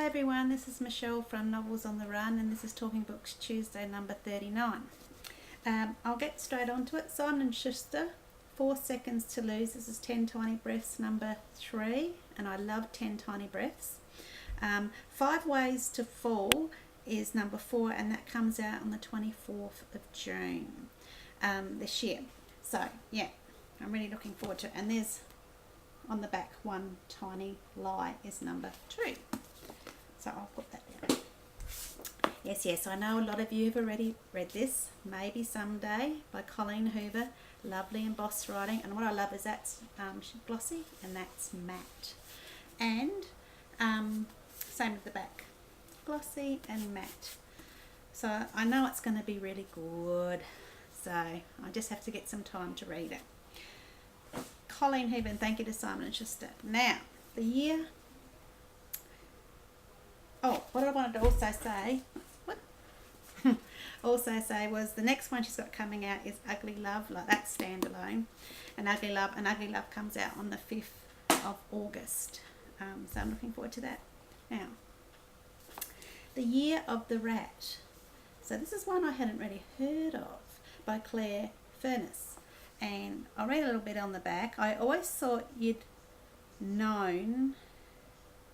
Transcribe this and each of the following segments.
everyone, this is Michelle from Novels on the Run, and this is Talking Books Tuesday number 39. I'll get straight onto it. Simon & Schuster, 4 Seconds to Lose. This is 10 Tiny Breaths number 3, and I love 10 Tiny Breaths. 5 Ways to Fall is number 4, and that comes out on the 24th of June this year. So, yeah, I'm really looking forward to it. And there's on the back, One Tiny Lie is number 2. So I'll put that down. Yes, I know a lot of you have already read this, Maybe Someday by Colleen Hoover. Lovely embossed writing. And what I love is that's glossy and that's matte. And same with the back. Glossy and matte. So I know it's going to be really good. So I just have to get some time to read it. Colleen Hoover, and thank you to Simon & Schuster. Now, the year... Oh, what I wanted to also say... was the next one she's got coming out is Ugly Love, like that's standalone. And Ugly Love comes out on the 5th of August. So I'm looking forward to that. Now, The Year of the Rat. So this is one I hadn't really heard of, by Claire Furness. And I'll read a little bit on the back. I always thought you'd known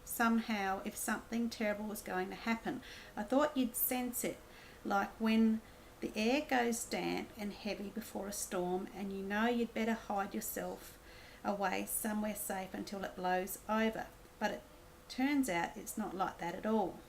somehow if something terrible was going to happen. I thought you'd sense it, like when the air goes damp and heavy before a storm and you know you'd better hide yourself away somewhere safe until it blows over. But it turns out it's not like that at all.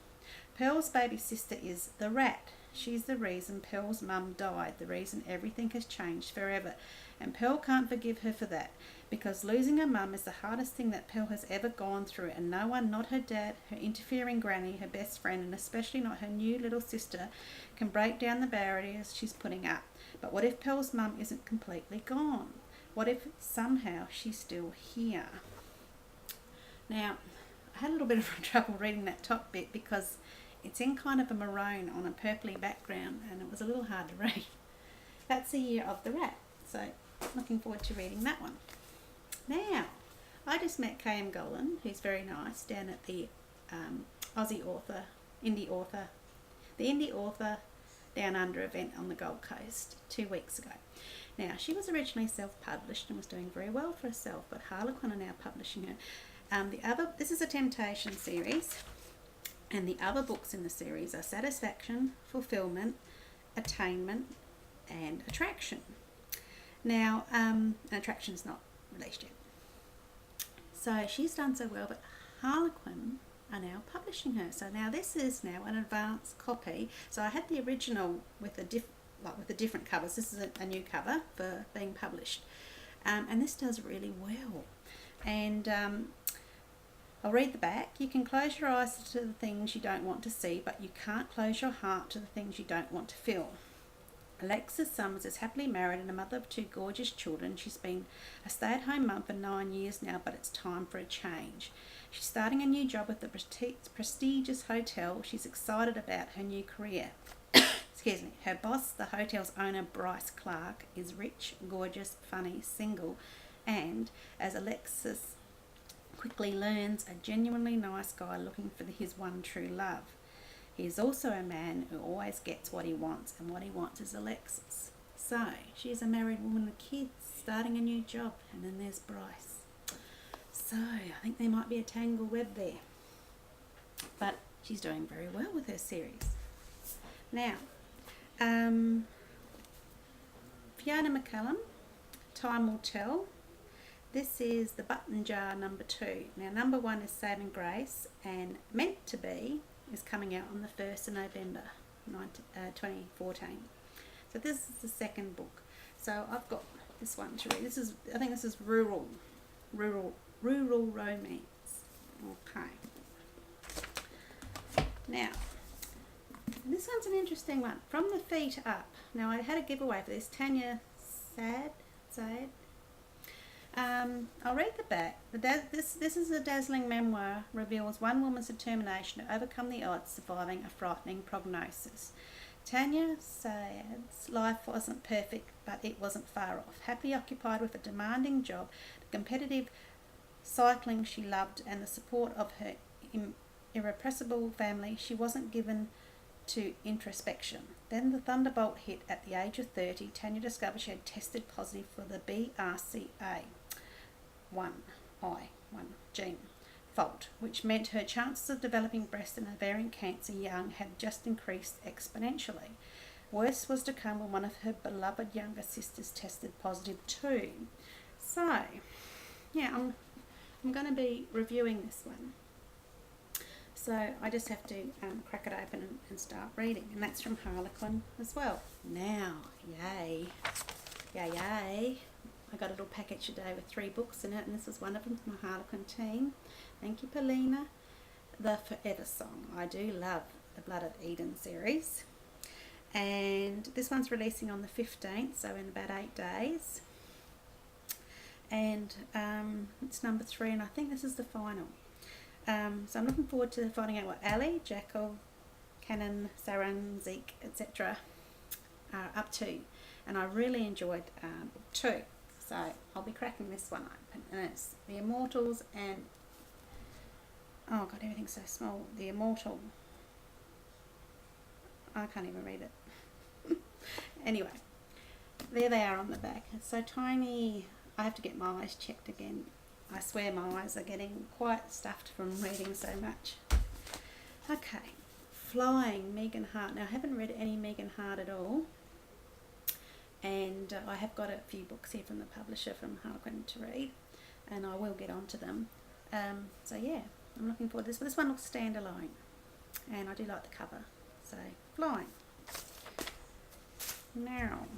Pearl's baby sister is the rat. She's the reason Pearl's mum died, the reason everything has changed forever. And Pearl can't forgive her for that, because losing her mum is the hardest thing that Pearl has ever gone through, and no one, not her dad, her interfering granny, her best friend, and especially not her new little sister, can break down the barriers she's putting up. But what if Pearl's mum isn't completely gone? What if somehow she's still here? Now, I had a little bit of trouble reading that top bit because it's in kind of a maroon on a purpley background, and it was a little hard to read. That's The Year of the Rat. So, looking forward to reading that one. Now, I just met K.M. Golan, who's very nice, down at the Indie Author Down Under event on the Gold Coast 2 weeks ago. Now, she was originally self-published and was doing very well for herself, but Harlequin are now publishing her. This is a Temptation series, and the other books in the series are Satisfaction, Fulfillment, Attainment, and Attraction. Now, Attraction's not released yet. So she's done so well, but Harlequin are now publishing her. So now this is now an advanced copy. So I had the original with the different covers. This is a new cover for being published, and this does really well. And I'll read the back. You can close your eyes to the things you don't want to see, but you can't close your heart to the things you don't want to feel. Alexis Summers is happily married and a mother of 2 gorgeous children. She's been a stay-at-home mum for 9 years now, but it's time for a change. She's starting a new job at the prestigious hotel. She's excited about her new career. Excuse me. Her boss, the hotel's owner, Bryce Clark, is rich, gorgeous, funny, single, and, as Alexis quickly learns, a genuinely nice guy looking for his one true love. He is also a man who always gets what he wants, and what he wants is Alexis. So, she's a married woman with kids, starting a new job, and then there's Bryce. So, I think there might be a tangle web there. But she's doing very well with her series. Now, Fiona McCallum, Time Will Tell. This is The Button Jar number 2. Now, number 1 is Saving Grace, and Meant to Be is coming out on the 1st of November 2014. So this is the second book. So I've got this one to read. I think this is rural romance. Okay. Now, this one's an interesting one. From the Feet Up. Now, I had a giveaway for this. Tanya Saad. I'll read the back. This is a dazzling memoir, reveals one woman's determination to overcome the odds, surviving a frightening prognosis. Tanya Saad's life wasn't perfect, but it wasn't far off. Happily occupied with a demanding job, the competitive cycling she loved, and the support of her irrepressible family, she wasn't given to introspection. Then the thunderbolt hit at the age of 30. Tanya discovered she had tested positive for the BRCA1 gene fault, which meant her chances of developing breast and ovarian cancer young had just increased exponentially. Worse was to come when one of her beloved younger sisters tested positive too. So, yeah, I'm going to be reviewing this one. So I just have to crack it open and start reading. And that's from Harlequin as well. Now, yay. I got a little package today with 3 books in it, and this is one of them from the Harlequin team. Thank you, Paulina. The Forever Song. I do love the Blood of Eden series. And this one's releasing on the 15th, so in about 8 days. And it's number 3, and I think this is the final. So I'm looking forward to finding out what Ali, Jackal, Cannon, Saran, Zeke, etc. are up to. And I really enjoyed book 2. So I'll be cracking this one open. And it's The Immortals and... oh god, everything's so small. The Immortal... I can't even read it. Anyway, there they are on the back. It's so tiny. I have to get my eyes checked again. I swear my eyes are getting quite stuffed from reading so much. Okay, Flying, Megan Hart. Now, I haven't read any Megan Hart at all. And I have got a few books here from the publisher, from Harlequin, to read. And I will get onto them. So, yeah, I'm looking forward to this. But this one looks standalone. And I do like the cover. So, Flying. Now,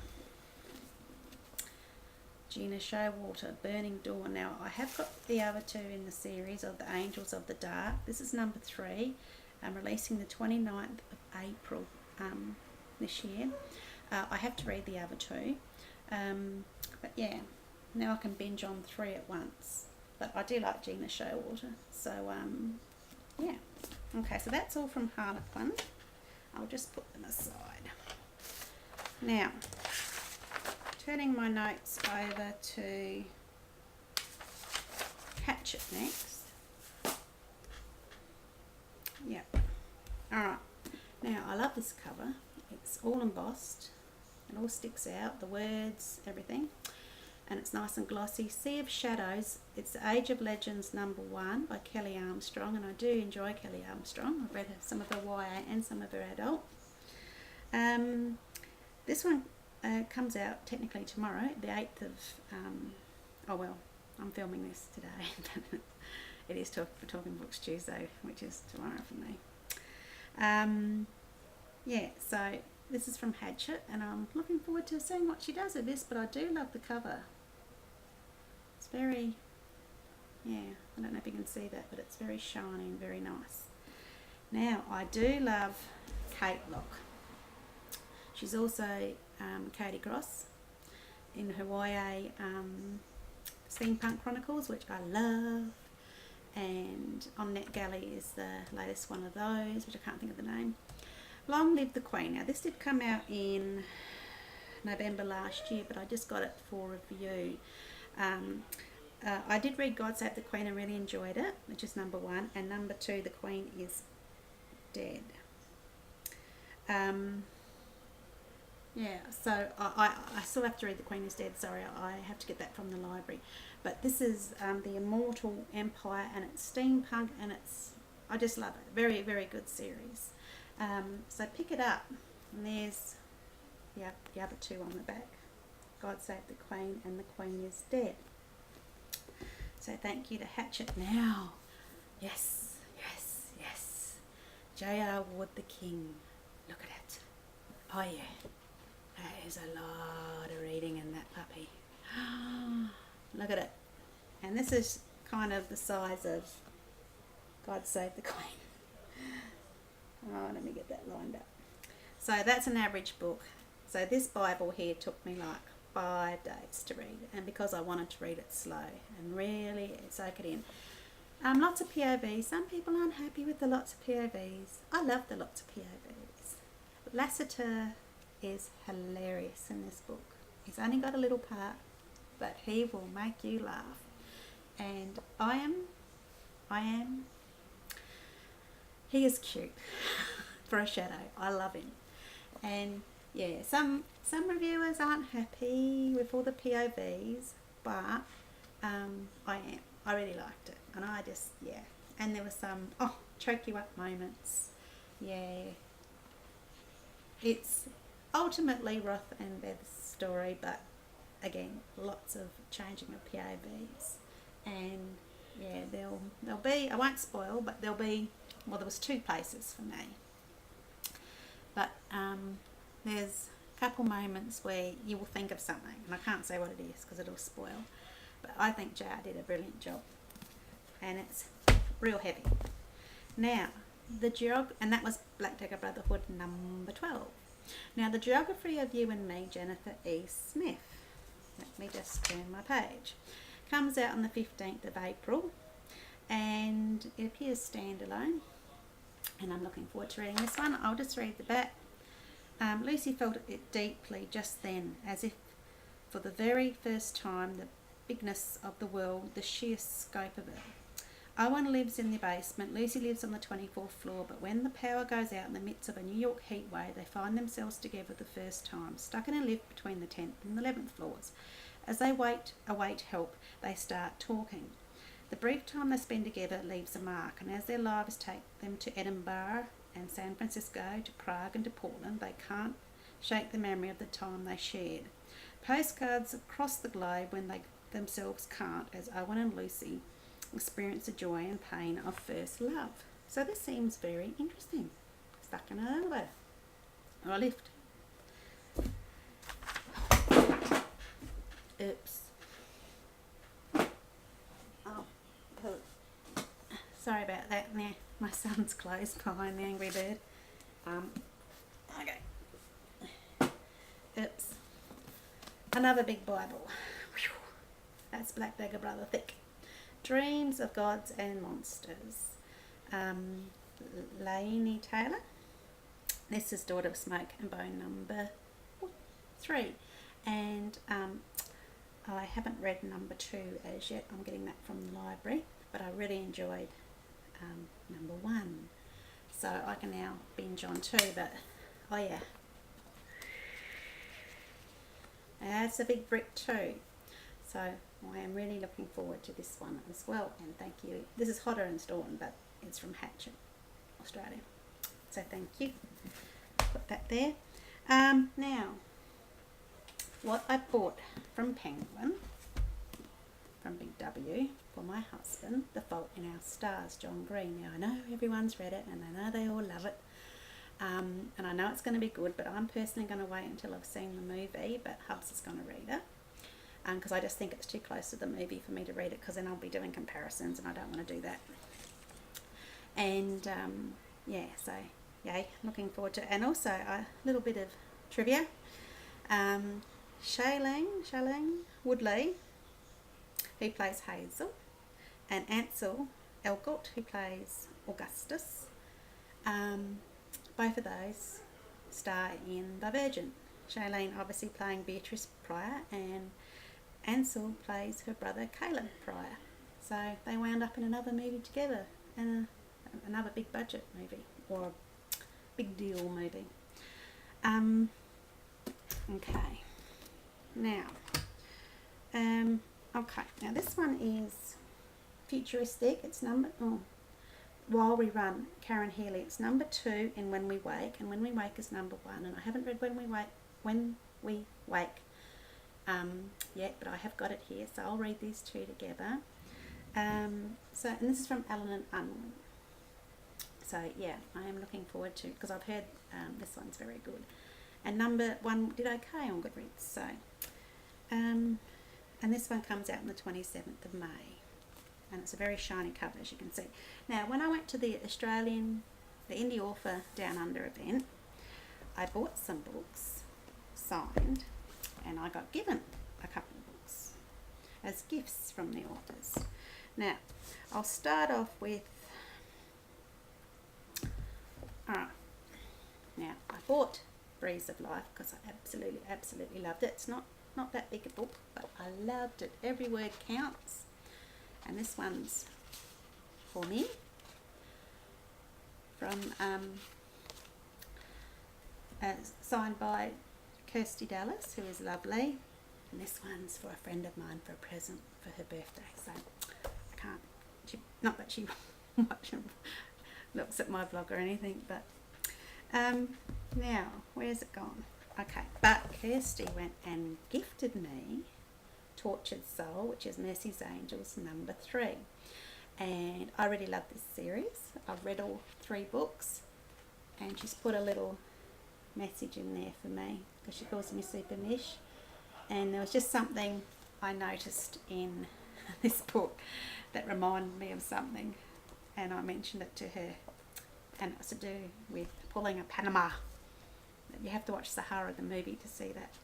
Gina Showalter, Burning Dawn. Now, I have got the other 2 in the series of The Angels of the Dark. This is number 3. I'm releasing the 29th of April this year. I have to read the other 2. But yeah, now I can binge on 3 at once. But I do like Gina Showalter. So, yeah. Okay, so that's all from Harlequin. I'll just put them aside. Now, turning my notes over to Hatchet next. Yep. Alright. Now, I love this cover. It's all embossed. It all sticks out. The words, everything. And it's nice and glossy. Sea of Shadows. It's the Age of Legends #1 by Kelly Armstrong. And I do enjoy Kelly Armstrong. I've read some of her YA and some of her adult. This one comes out technically tomorrow, the 8th of, oh well, I'm filming this today. It is for Talking Books Tuesday, which is tomorrow for me. Yeah, so this is from Hatchet, and I'm looking forward to seeing what she does with this, but I do love the cover. It's very, yeah, I don't know if you can see that, but it's very shiny and very nice. Now, I do love Kate Locke. She's also Katie Gross in her YA Steampunk Chronicles, which I love, and On NetGalley is the latest one of those, which I can't think of the name. Long Live the Queen. Now, this did come out in November last year, but I just got it for review. I did read God Save the Queen and really enjoyed it, which is #1, and #2, The Queen is Dead. Yeah, so I still have to read The Queen is Dead. Sorry, I have to get that from the library. But this is The Immortal Empire, and it's steampunk, and I just love it. Very, very good series. So pick it up. And there's the other 2 on the back. God Save the Queen and The Queen is Dead. So thank you to Hatchet. Now, yes. J.R. Ward the King. Look at it. Oh yeah. There's a lot of reading in that puppy. Look at it. And this is kind of the size of God Save the Queen. Oh, let me get that lined up. So that's an average book. So this Bible here took me like 5 days to read, and because I wanted to read it slow and really soak it in. Lots of POVs. Some people aren't happy with the lots of POVs. I love the lots of POVs. Lassiter is hilarious in this book. He's only got a little part, but he will make you laugh. And I am He is cute for a shadow. I love him. And yeah, some reviewers aren't happy with all the POVs, but I am. I really liked it, and I just, yeah. And there were some choke you up moments. Yeah, it's ultimately Roth and Beth's story, but again, lots of changing of POVs, and yeah, there'll be, I won't spoil, but there'll be, well, there was two places for me, but there's a couple moments where you will think of something, and I can't say what it is because it'll spoil, but I think JR did a brilliant job, and it's real heavy. Now, and that was Black Dagger Brotherhood number 12. Now, the geography of you and me, Jennifer E. Smith. Let me just turn my page. Comes out on the 15th of April, and it appears standalone, and I'm looking forward to reading this one. I'll just read the back. Lucy felt it deeply just then, as if for the very first time, the bigness of the world, the sheer scope of it. Owen lives in the basement, Lucy lives on the 24th floor, but when the power goes out in the midst of a New York heat wave, they find themselves together the first time, stuck in a lift between the 10th and the 11th floors. As they await help, they start talking. The brief time they spend together leaves a mark, and as their lives take them to Edinburgh and San Francisco, to Prague and to Portland, they can't shake the memory of the time they shared. Postcards across the globe when they themselves can't, as Owen and Lucy experience the joy and pain of first love. So this seems very interesting. Stuck in an elevator or a lift. Oops. Oh, sorry about that. Now my son's close behind the Angry Bird. Okay. Oops. Another big Bible. Whew. That's Black Dagger Brother thick. Dreams of Gods and Monsters. Laini Taylor. This is Daughter of Smoke and Bone number 3. And I haven't read number 2 as yet. I'm getting that from the library. But I really enjoyed number 1. So I can now binge on 2. But, oh yeah. That's a big brick too. So I am really looking forward to this one as well, and thank you. This is Hodder and Staunton, but it's from Hatchet, Australia. So thank you. Put that there. Now, what I bought from Penguin, from Big W, for my husband, The Fault in Our Stars, John Green. Now, I know everyone's read it, and I know they all love it. And I know it's going to be good, but I'm personally going to wait until I've seen the movie, but Hubs is going to read it. Because I just think it's too close to the movie for me to read it, because then I'll be doing comparisons and I don't want to do that. And yeah, so yay, looking forward to it. And also a little bit of trivia. Shailene Woodley, who plays Hazel, and Ansel Elgort, who plays Augustus, both of those star in Divergent. Shailene obviously playing Beatrice Pryor, and Ansel plays her brother Caleb Pryor. So they wound up in another movie together, and another big budget movie, or a big deal movie. Okay. Now, now this one is futuristic. It's While We Run, Karen Healy. It's number 2 in When We Wake, and When We Wake is number 1. And I haven't read When We Wake yet, but I have got it here, so I'll read these two together. And this is from Allen and Unwin. So yeah, I am looking forward to, because I've heard this one's very good. And number 1 did okay on Goodreads. So, and this one comes out on the 27th of May. And it's a very shiny cover, as you can see. Now, when I went to the Indie Author Down Under event, I bought some books signed, and I got given a couple of books as gifts from the authors. Now, I'll start off with, alright, now I bought Breeze of Life because I absolutely loved it. It's not that big a book, but I loved it. Every word counts. And this one's for me, from signed by Kirsty Dallas, who is lovely. And this one's for a friend of mine for a present for her birthday. So I can't, not that she looks at my blog or anything, but now, where's it gone? Okay, but Kirsty went and gifted me Tortured Soul, which is Mercy's Angels number 3. And I really love this series. I've read all 3 books, and she's put a little message in there for me because she calls me Super Mish. And there was just something I noticed in this book that reminded me of something, and I mentioned it to her, and it was to do with pulling a Panama. You have to watch Sahara the movie to see that,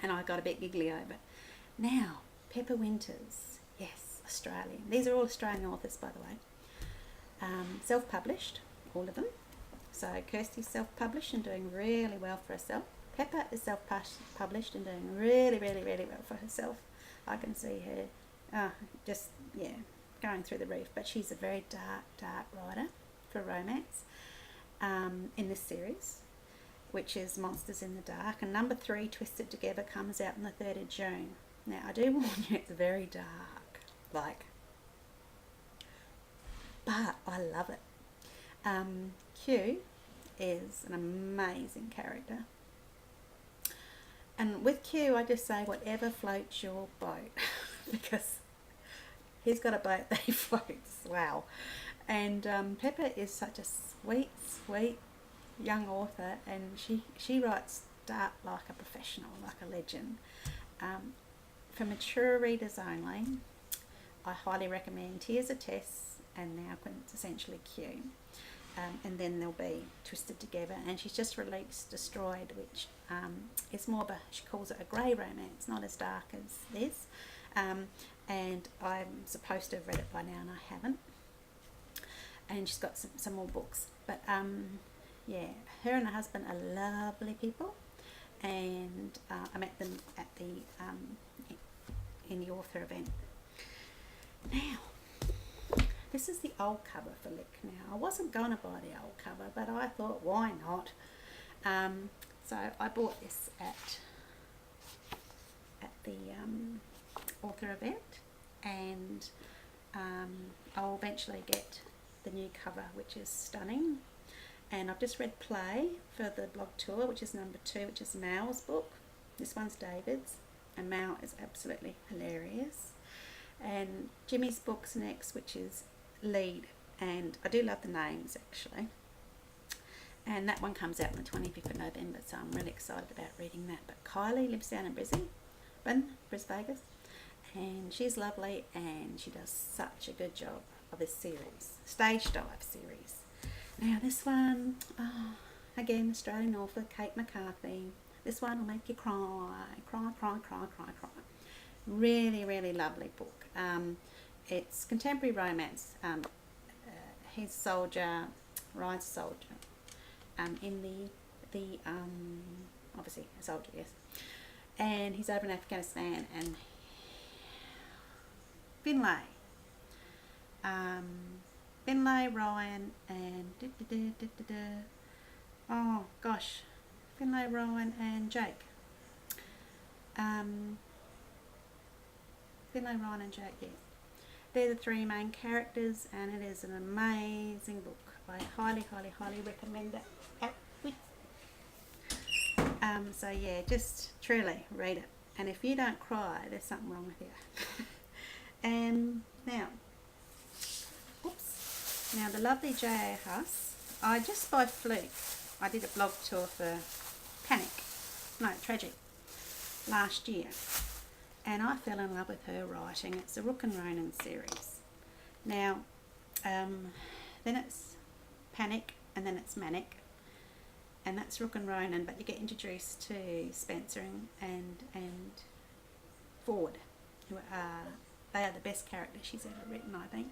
and I got a bit giggly over it. Now, Pepper Winters, yes, Australian. These are all Australian authors, by the way. Self-published, all of them. So Kirsty's self-published and doing really well for herself. Pepper is self-published and doing really, really, really well for herself. I can see her going through the roof. But she's a very dark writer for romance in this series, which is Monsters in the Dark. And number 3, Twisted Together, comes out on the 3rd of June. Now, I do warn you, it's very dark, but I love it. Q is an amazing character. And with Q, I just say whatever floats your boat, because he's got a boat that he floats. Wow. And Pepper is such a sweet, sweet young author, and she writes dark like a professional, like a legend. For mature readers only, I highly recommend Tears of Tess and Now Quintessentially Q. And then there'll be Twisted Together, and she's just released Destroyed, which is more of a, she calls it a grey romance, not as dark as this. And I'm supposed to have read it by now, and I haven't. And she's got some more books. But yeah, her and her husband are lovely people, and I met them at the in the author event. Now, this is the old cover for Lick. Now, I wasn't going to buy the old cover, but I thought, why not? So I bought this at the author event, and I'll eventually get the new cover, which is stunning. And I've just read Play for the blog tour, which is number 2, which is Mal's book. This one's David's, and Mal is absolutely hilarious. And Jimmy's book's next, which is Lead, and I do love the names actually. And that one comes out on the 25th of November, so I'm really excited about reading that. But Kylie lives down in Brisbane, Vegas, and she's lovely, and she does such a good job of this series, Stage Dive series. Now this one, again, Australian author Kate McCarthy. This one will make you cry. Really, really lovely book. It's contemporary romance. He's a soldier, Ryan's a soldier. In the obviously a soldier, yes. And he's over in Afghanistan, and Finlay, Ryan, and oh gosh, Finlay, Ryan, and Jake. Finlay, Ryan, and Jake, yeah. They're the 3 main characters, and it is an amazing book. I highly, highly, highly recommend it. So yeah, just truly read it. And if you don't cry, there's something wrong with you. And now, now the lovely J.A. Huss, I just by fluke, I did a blog tour for Tragic, last year. And I fell in love with her writing. It's the Rook and Ronan series. Now, then it's Panic, and then it's Manic, and that's Rook and Ronan. But you get introduced to Spencer and Ford, who they are the best characters she's ever written, I think.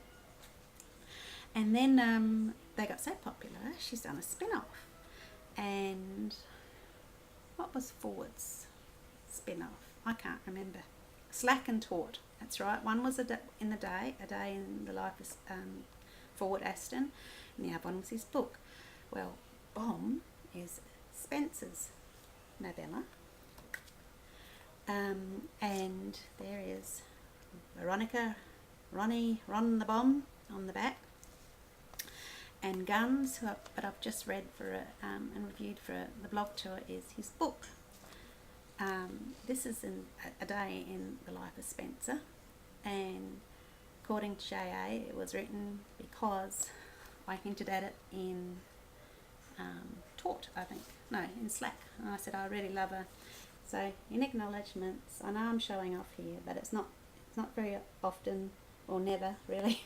And then they got so popular, she's done a spin-off. And what was Ford's spin-off? I can't remember. Slack and Taut, that's right. One was a day in the life of Ford Aston, and the other one was his book. Well, Bomb is Spencer's novella, and there is Ron the Bomb on the back, and Guns, but I've just read and reviewed for the blog tour, is his book. This is a day in the life of Spencer, and according to J.A. it was written because I hinted at it in in Slack, and I said I really love her. So in acknowledgements, I know I'm showing off here, but it's not very often, or never really,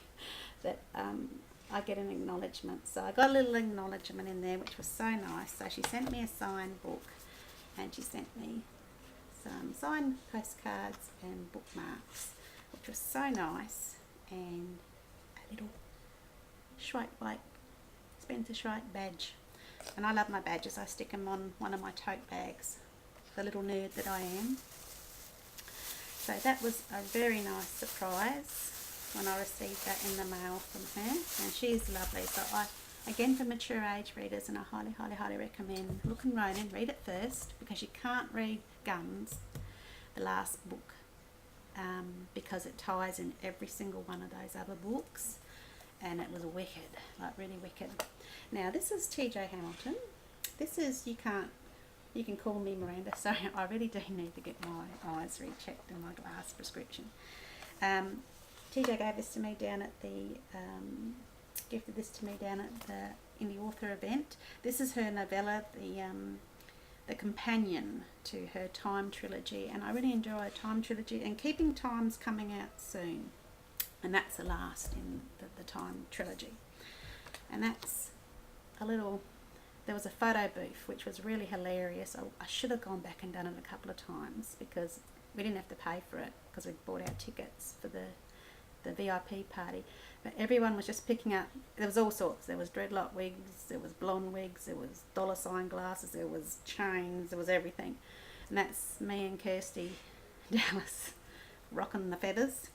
that I get an acknowledgement. So I got a little acknowledgement in there, which was so nice. So she sent me a signed book, and she sent me some signed postcards and bookmarks, which was so nice, and a little Spencer Shrike badge. And I love my badges. I stick them on one of my tote bags, the little nerd that I am. So that was a very nice surprise when I received that in the mail from her, and she's lovely. So again, for mature age readers, and I highly recommend Look and Ronan. Read it first, because you can't read Guns, the last book, because it ties in every single one of those other books, and it was wicked, like really wicked. Now this is T.J. Hamilton. This is You Can Call Me Miranda. Sorry, I really do need to get my eyes rechecked and my glass prescription. TJ gave this to me down at the gifted this to me down at the Indie Author event. This is her novella, the companion to her Time trilogy, and I really enjoy her Time trilogy, and Keeping Time's coming out soon, and that's the last in the Time trilogy. And that's there was a photo booth which was really hilarious. I should have gone back and done it a couple of times, because we didn't have to pay for it because we bought our tickets for the VIP party, but everyone was just picking up. There was all sorts. There was dreadlock wigs, there was blonde wigs, there was dollar sign glasses, there was chains, there was everything. And that's me and Kirsty Dallas rocking the feathers.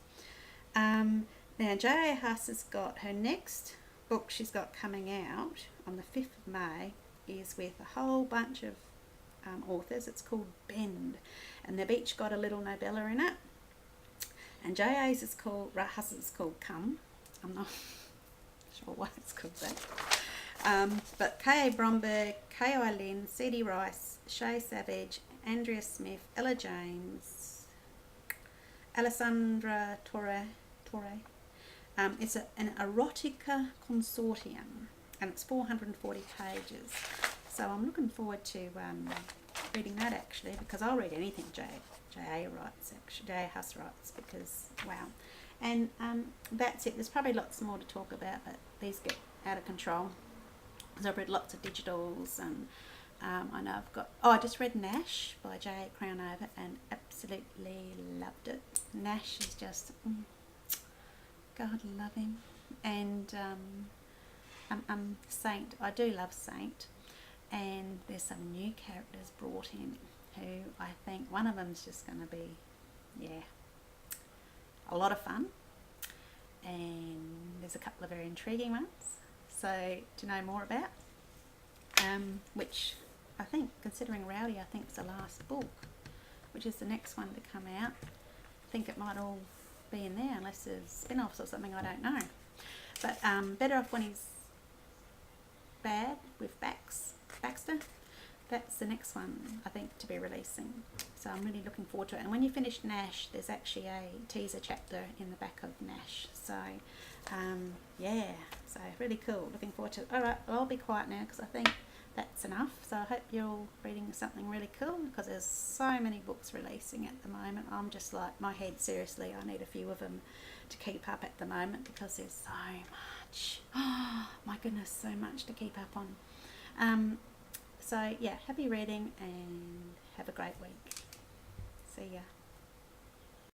Now J.A. Huss has got her next book she's got coming out on the 5th of May is with a whole bunch of authors. It's called Bend, and they've each got a little novella in it. And J.A.'s is called, Huss's is called Come. I'm not sure why it's called that. But K.A. Bromberg, K.O. Lynn, C.D. Rice, Shay Savage, Andrea Smith, Ella James, Alessandra Torre. It's an erotica consortium, and it's 440 pages. So I'm looking forward to reading that, actually, because I'll read anything J.A. writes, actually, J.A. Huss writes, because wow. And that's it. There's probably lots more to talk about, but these get out of control. So I've read lots of digitals, and I know I just read Nash by J.A. Crownover and absolutely loved it. Nash is just, God love him. And Saint, I do love Saint, and there's some new characters brought in who I think one of them's just going to be, a lot of fun, and there's a couple of very intriguing ones, so to know more about, which I think, considering Rowdy, I think it's the last book, which is the next one to come out. I think it might all be in there, unless there's spin-offs or something, I don't know. But Better Off When He's Bad with Baxter. That's the next one, I think, to be releasing. So I'm really looking forward to it. And when you finish Nash, there's actually a teaser chapter in the back of Nash. So, so really cool. Looking forward to it. All right, well, I'll be quiet now because I think that's enough. So I hope you're all reading something really cool, because there's so many books releasing at the moment. I'm just like, my head, seriously, I need a few of them to keep up at the moment, because there's so much. Oh, my goodness, so much to keep up on. So yeah, happy reading and have a great week. See ya.